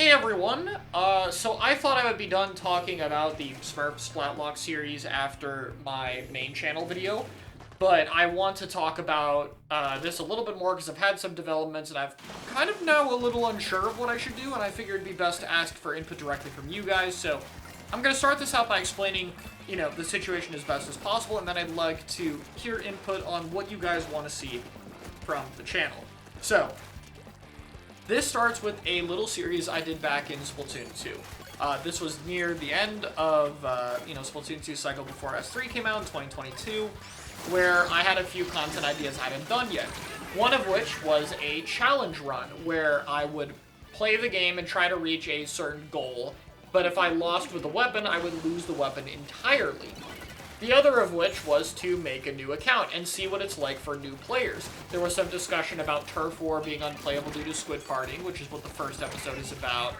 Hey everyone! So I thought I would be done talking about the Smurf Splatlocke series after my main channel video, but I want to talk about this a little bit more because I've had some developments and I've kind of now a little unsure of what I should do, and I figured it'd be best to ask for input directly from you guys, so I'm going to start this out by explaining, the situation as best as possible, and then I'd like to hear input on what you guys want to see from the channel. So, this starts with a little series I did back in Splatoon 2. This was near the end of, Splatoon 2 cycle before S3 came out in 2022, where I had a few content ideas I hadn't done yet. One of which was a challenge run, where I would play the game and try to reach a certain goal, but if I lost with the weapon, I would lose the weapon entirely. The other of which was to make a new account and see what it's like for new players. There was some discussion about Turf War being unplayable due to squid partying, which is what the first episode is about.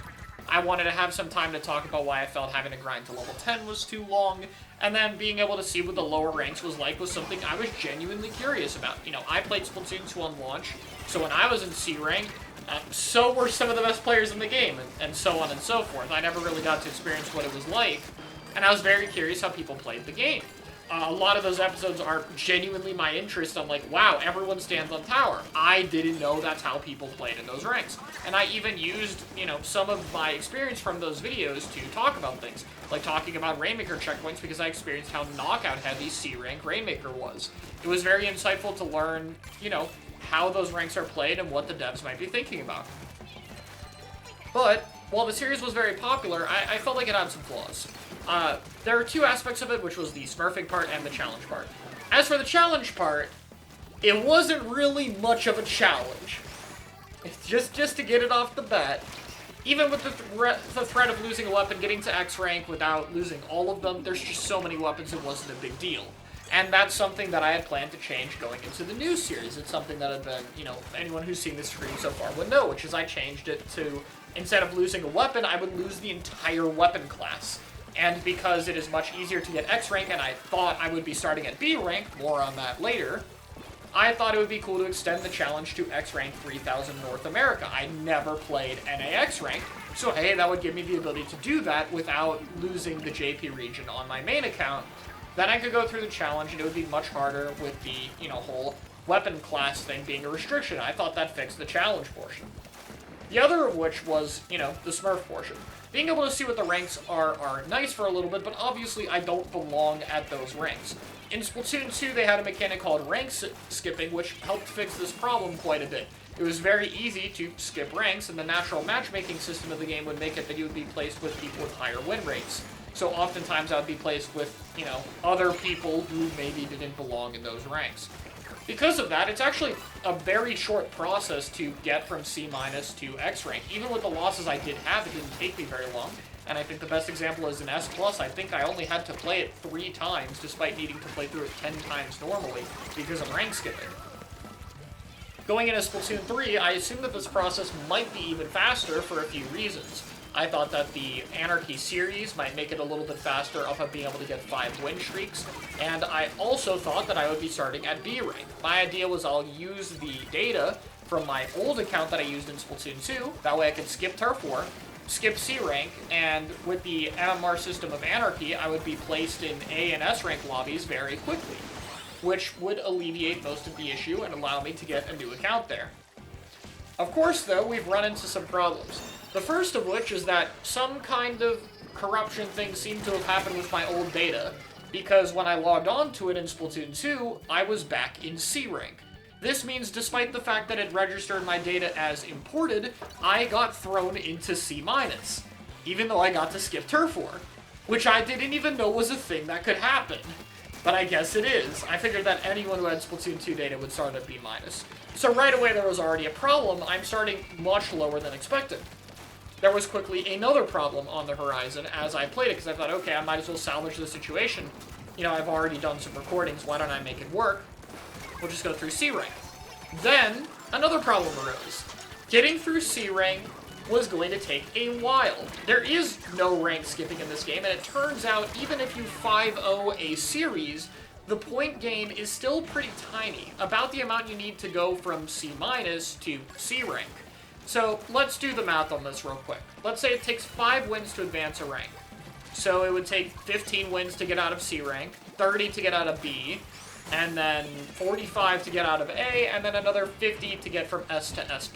I wanted to have some time to talk about why I felt having to grind to level 10 was too long, and then being able to see what the lower ranks was like was something I was genuinely curious about. I played Splatoon 2 on launch, so when I was in C rank, so were some of the best players in the game, and so on and so forth. I never really got to experience what it was like, and I was very curious how people played the game. A lot of those episodes are genuinely my interest. I'm like, wow, everyone stands on tower. I didn't know that's how people played in those ranks. And I even used, some of my experience from those videos to talk about things. Like talking about Rainmaker checkpoints because I experienced how knockout heavy C rank Rainmaker was. It was very insightful to learn, how those ranks are played and what the devs might be thinking about. But, while the series was very popular, I felt like it had some flaws. There are two aspects of it, which was the smurfing part and the challenge part. As for the challenge part, it wasn't really much of a challenge. Just to get it off the bat, even with the threat of losing a weapon, getting to X rank without losing all of them, there's just so many weapons it wasn't a big deal. And that's something that I had planned to change going into the new series. It's something that I've been, anyone who's seen this stream so far would know, which is I changed it to, instead of losing a weapon, I would lose the entire weapon class. And because it is much easier to get X rank, and I thought I would be starting at B rank, more on that later, I thought it would be cool to extend the challenge to X rank 3000 North America. I never played NAX rank, so hey, that would give me the ability to do that without losing the JP region on my main account. Then I could go through the challenge, and it would be much harder with the, whole weapon class thing being a restriction. I thought that fixed the challenge portion. The other of which was, the Smurf portion. Being able to see what the ranks are nice for a little bit, but obviously I don't belong at those ranks. In Splatoon 2, they had a mechanic called rank skipping, which helped fix this problem quite a bit. It was very easy to skip ranks, and the natural matchmaking system of the game would make it that you would be placed with people with higher win rates. So oftentimes I would be placed with, other people who maybe didn't belong in those ranks. Because of that, it's actually a very short process to get from C- to X rank. Even with the losses I did have, it didn't take me very long. And I think the best example is in S+. I think I only had to play it 3 times, despite needing to play through it 10 times normally, because of rank skipping. Going into Splatoon 3, I assumed that this process might be even faster for a few reasons. I thought that the Anarchy series might make it a little bit faster up of being able to get 5 win streaks, and I also thought that I would be starting at B rank. My idea was I'll use the data from my old account that I used in Splatoon 2, that way I could skip Turf War, skip C rank, and with the MMR system of Anarchy, I would be placed in A and S rank lobbies very quickly, which would alleviate most of the issue and allow me to get a new account there. Of course, though, we've run into some problems. The first of which is that some kind of corruption thing seemed to have happened with my old data, because when I logged on to it in Splatoon 2, I was back in C rank. This means despite the fact that it registered my data as imported, I got thrown into C-, even though I got to skip Turf War, which I didn't even know was a thing that could happen. But I guess it is. I figured that anyone who had Splatoon 2 data would start at B-. So right away there was already a problem. I'm starting much lower than expected. There was quickly another problem on the horizon as I played it, because I thought, okay, I might as well salvage the situation. I've already done some recordings, why don't I make it work? We'll just go through C rank. Then, another problem arose. Getting through C rank was going to take a while. There is no rank skipping in this game, and it turns out even if you 5-0 a series, the point gain is still pretty tiny, about the amount you need to go from C- to C rank. So let's do the math on this real quick. Let's say it takes 5 wins to advance a rank. So it would take 15 wins to get out of C rank, 30 to get out of B, and then 45 to get out of A, and then another 50 to get from S to S+.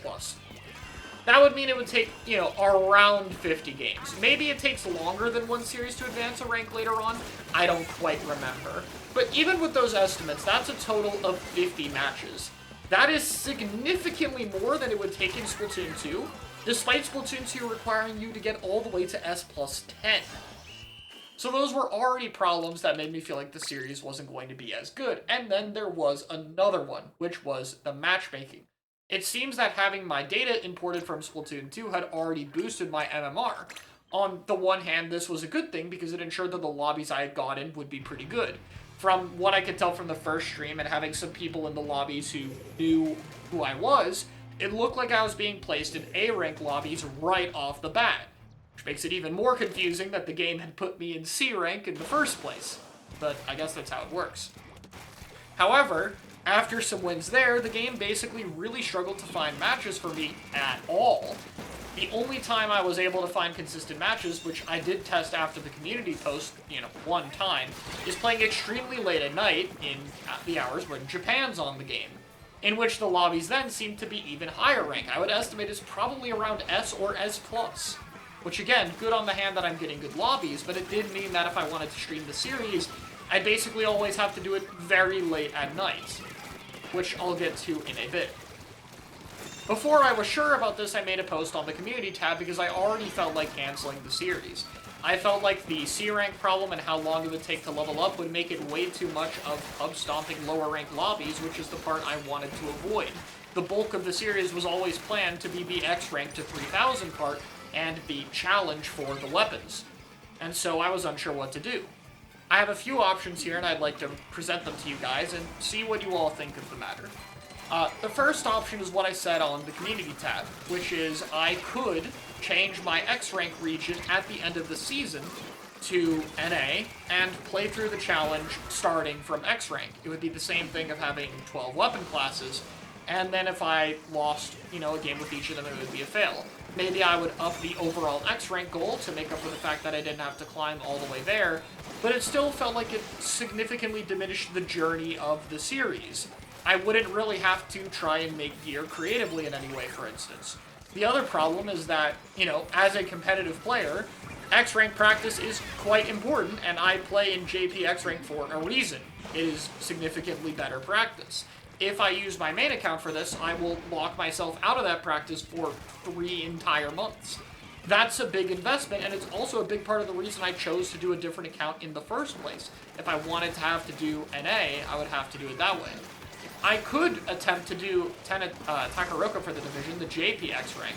That would mean it would take, you know, around 50 games. Maybe it takes longer than one series to advance a rank later on. I don't quite remember. But even with those estimates, that's a total of 50 matches. That is significantly more than it would take in Splatoon 2, despite Splatoon 2 requiring you to get all the way to S+10. So those were already problems that made me feel like the series wasn't going to be as good. And then there was another one, which was the matchmaking. It seems that having my data imported from Splatoon 2 had already boosted my MMR. On the one hand, this was a good thing because it ensured that the lobbies I had gotten would be pretty good. From what I could tell from the first stream and having some people in the lobbies who knew who I was, it looked like I was being placed in A-rank lobbies right off the bat. Which makes it even more confusing that the game had put me in C rank in the first place. But I guess that's how it works. However, after some wins there, the game basically really struggled to find matches for me at all. The only time I was able to find consistent matches, which I did test after the community post, you know, one time, is playing extremely late at night in the hours when Japan's on the game, in which the lobbies then seem to be even higher rank. I would estimate it's probably around S or S+. Which again, good on the hand that I'm getting good lobbies, but it did mean that if I wanted to stream the series, I'd basically always have to do it very late at night, which I'll get to in a bit. Before I was sure about this, I made a post on the community tab because I already felt like canceling the series. I felt like the C rank problem and how long it would take to level up would make it way too much of hub stomping lower rank lobbies, which is the part I wanted to avoid. The bulk of the series was always planned to be the X rank to 3000 part, and the challenge for the weapons. And so I was unsure what to do. I have a few options here and I'd like to present them to you guys and see what you all think of the matter. The first option is what I said on the community tab, which is I could change my X rank region at the end of the season to NA and play through the challenge starting from X rank. It would be the same thing of having 12 weapon classes, and then if I lost, you know, a game with each of them, it would be a fail. Maybe I would up the overall X rank goal to make up for the fact that I didn't have to climb all the way there, but it still felt like it significantly diminished the journey of the series. I wouldn't really have to try and make gear creatively in any way, for instance. The other problem is that, you know, as a competitive player, X rank practice is quite important, and I play in JP X rank for a reason. It is significantly better practice. If I use my main account for this, I will lock myself out of that practice for 3 entire months. That's a big investment, and it's also a big part of the reason I chose to do a different account in the first place. If I wanted to have to do NA, I would have to do it that way. I could attempt to do Takaroka for the division, the JPX rank,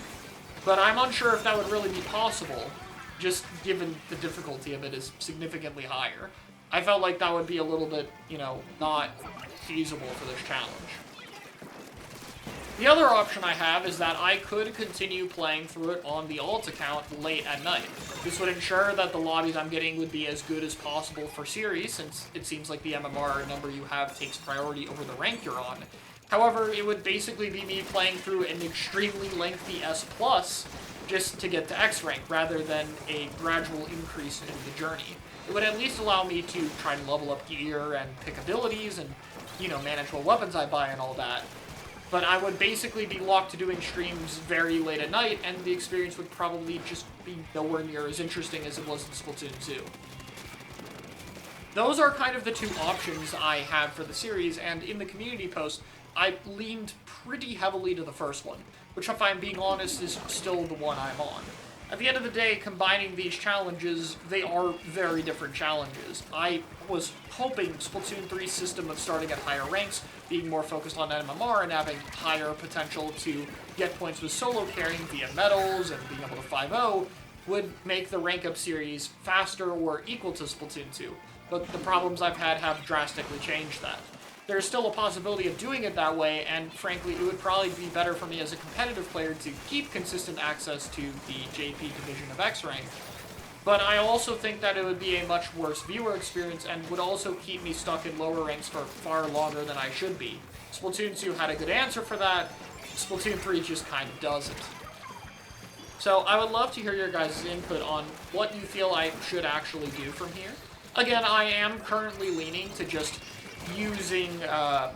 but I'm unsure if that would really be possible, just given the difficulty of it is significantly higher. I felt like that would be a little bit, you know, not feasible for this challenge. The other option I have is that I could continue playing through it on the alt account late at night. This would ensure that the lobbies I'm getting would be as good as possible for series, since it seems like the MMR number you have takes priority over the rank you're on. However, it would basically be me playing through an extremely lengthy S+, just to get to X rank, rather than a gradual increase in the journey. It would at least allow me to try to level up gear and pick abilities and, you know, manage what weapons I buy and all that. But I would basically be locked to doing streams very late at night, and the experience would probably just be nowhere near as interesting as it was in Splatoon 2. Those are kind of the two options I have for the series, and in the community post, I leaned pretty heavily to the first one, which if I'm being honest is still the one I'm on. At the end of the day, combining these challenges, they are very different challenges. I was hoping Splatoon 3's system of starting at higher ranks, being more focused on MMR, and having higher potential to get points with solo carrying via medals and being able to 5-0, would make the rank up series faster or equal to Splatoon 2. But the problems I've had have drastically changed that. There's still a possibility of doing it that way, and frankly, it would probably be better for me as a competitive player to keep consistent access to the JP division of X rank. But I also think that it would be a much worse viewer experience and would also keep me stuck in lower ranks for far longer than I should be. Splatoon 2 had a good answer for that, Splatoon 3 just kind of doesn't. So I would love to hear your guys' input on what you feel I should actually do from here. Again, I am currently leaning to just using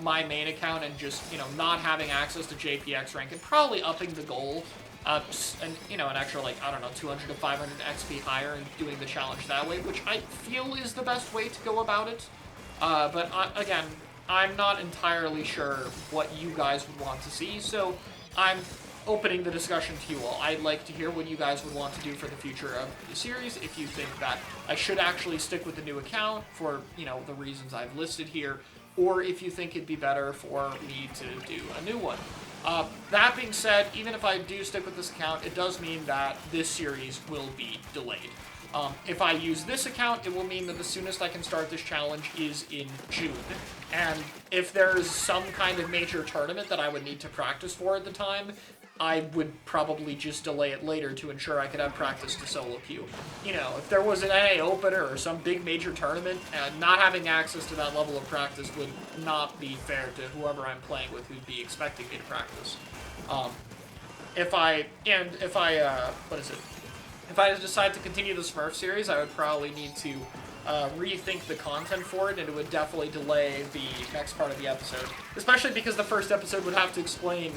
my main account and just, not having access to JPX rank and probably upping the goal and, an extra, like, I don't know, 200 to 500 XP higher and doing the challenge that way, which I feel is the best way to go about it. But again, I'm not entirely sure what you guys would want to see, so I'm opening the discussion to you all. I'd like to hear what you guys would want to do for the future of the series, if you think that I should actually stick with the new account for, the reasons I've listed here, or if you think it'd be better for me to do a new one. That being said, even if I do stick with this account, it does mean that this series will be delayed. If I use this account, it will mean that the soonest I can start this challenge is in June. And if there's some kind of major tournament that I would need to practice for at the time, I would probably just delay it later to ensure I could have practice to solo queue. If there was an NA opener or some big major tournament, not having access to that level of practice would not be fair to whoever I'm playing with who'd be expecting me to practice. If I decide to continue the Smurf series, I would probably need to rethink the content for it, and it would definitely delay the next part of the episode. Especially because the first episode would have to explain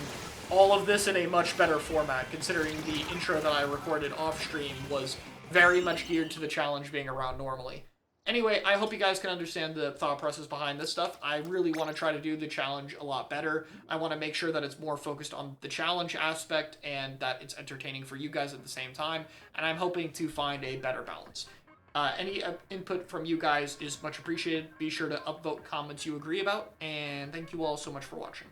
all of this in a much better format, considering the intro that I recorded off-stream was very much geared to the challenge being around normally. Anyway, I hope you guys can understand the thought process behind this stuff. I really want to try to do the challenge a lot better. I want to make sure that it's more focused on the challenge aspect and that it's entertaining for you guys at the same time, and I'm hoping to find a better balance. Any input from you guys is much appreciated. Be sure to upvote comments you agree about, and thank you all so much for watching.